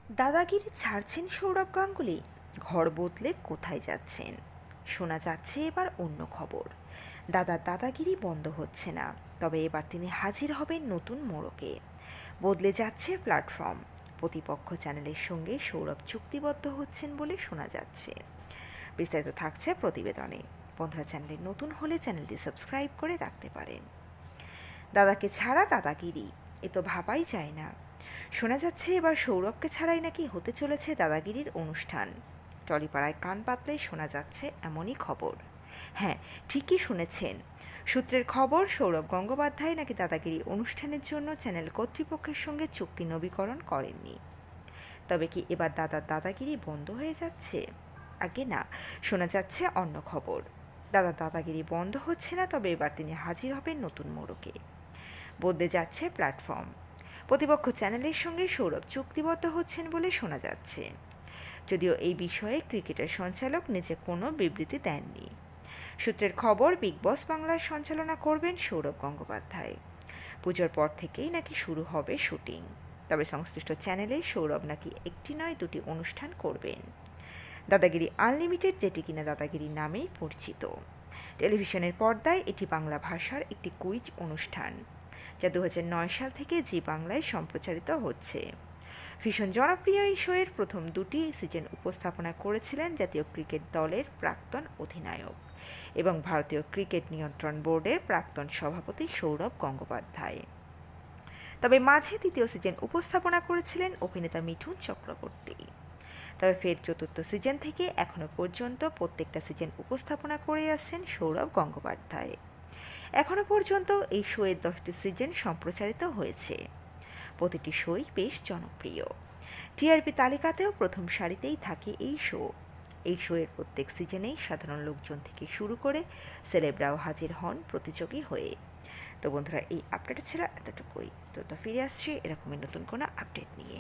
দাদাগিরি ছাড়ছেন সৌরভ গাঙ্গুলি, ঘর বদলে কোথায় যাচ্ছেন? শোনা যাচ্ছে এবার অন্য খবর। দাদাগিরি বন্ধ হচ্ছে না, তবে এবার তিনি হাজির হবেন নতুন মোড়কে। বদলে যাচ্ছে প্ল্যাটফর্ম। প্রতিপক্ষ চ্যানেলের সঙ্গে সৌরভ চুক্তিবদ্ধ হচ্ছেন বলে শোনা যাচ্ছে। বিস্তারিত থাকছে প্রতিবেদনে। বন্ধুরা, চ্যানেলে নতুন হলে চ্যানেলটি সাবস্ক্রাইব করে রাখতে পারেন। দাদাকে ছাড়া দাদাগিরি, এ তো ভাবাই যায় না। শোনা যাচ্ছে এবার সৌরভকে ছাড়াই নাকি হতে চলেছে দাদাগিরির অনুষ্ঠান। টলিপাড়ায় কান পাতলেই শোনা যাচ্ছে এমনই খবর। হ্যাঁ, ঠিকই শুনেছেন। সূত্রের খবর, সৌরভ গঙ্গোপাধ্যায় নাকি দাদাগিরি অনুষ্ঠানের জন্য চ্যানেল কর্তৃপক্ষের সঙ্গে চুক্তি নবীকরণ করেননি। তবে কি এবার দাদাগিরি বন্ধ হয়ে যাচ্ছে? আগে না, শোনা যাচ্ছে অন্য খবর। দাদাগিরি বন্ধ হচ্ছে না, তবে এবার তিনি হাজির হবেন নতুন মোড়কে। বদলে যাচ্ছে প্ল্যাটফর্ম। প্রতিপক্ষ চ্যানেলের সঙ্গে সৌরভ চুক্তিবদ্ধ হচ্ছেন বলে শোনা যাচ্ছে। যদিও এই বিষয়ে ক্রিকেটের সঞ্চালক নিজে কোনো বিবৃতি দেননি। সূত্রের খবর, বিগ বস বাংলার সঞ্চালনা করবেন সৌরভ গঙ্গোপাধ্যায়। পুজোর পর থেকেই নাকি শুরু হবে শুটিং। তবে সংশ্লিষ্ট চ্যানেলে সৌরভ নাকি একটি নয় দুটি অনুষ্ঠান করবেন। দাদাগিরি আনলিমিটেড, যেটি কিনা দাদাগিরি নামেই পরিচিত। টেলিভিশনের পর্দায় এটি বাংলা ভাষার একটি কুইজ অনুষ্ঠান, যা 2009 সাল থেকে জি বাংলায় সম্প্রচারিত হচ্ছে। ভীষণ জনপ্রিয় এই শোয়ের প্রথম দুটি সিজন উপস্থাপনা করেছিলেন জাতীয় ক্রিকেট দলের প্রাক্তন অধিনায়ক এবং ভারতীয় ক্রিকেট নিয়ন্ত্রণ বোর্ডের প্রাক্তন সভাপতি সৌরভ গঙ্গোপাধ্যায়। তবে মাঝে দ্বিতীয় সিজন উপস্থাপনা করেছিলেন অভিনেতা মিঠুন চক্রবর্তী। তবে ফের চতুর্থ সিজন থেকে এখনও পর্যন্ত প্রত্যেকটা সিজন উপস্থাপনা করে আসছেন সৌরভ গঙ্গোপাধ্যায়। এখনও পর্যন্ত এই শোয়ের 10টি সিজন সম্প্রচারিত হয়েছে। প্রতিটি শোই বেশ জনপ্রিয়। টিআরপি তালিকাতেও প্রথম সারিতেই থাকে এই শো। এই শোয়ের প্রত্যেক সিজনেই সাধারণ লোকজন থেকে শুরু করে সেলেবরাও হাজির হন প্রতিযোগী হয়ে। তো বন্ধুরা, এই আপডেট ছিল এতটুকুই। তো ফিরে আসছি এরকমই নতুন কোনো আপডেট নিয়ে।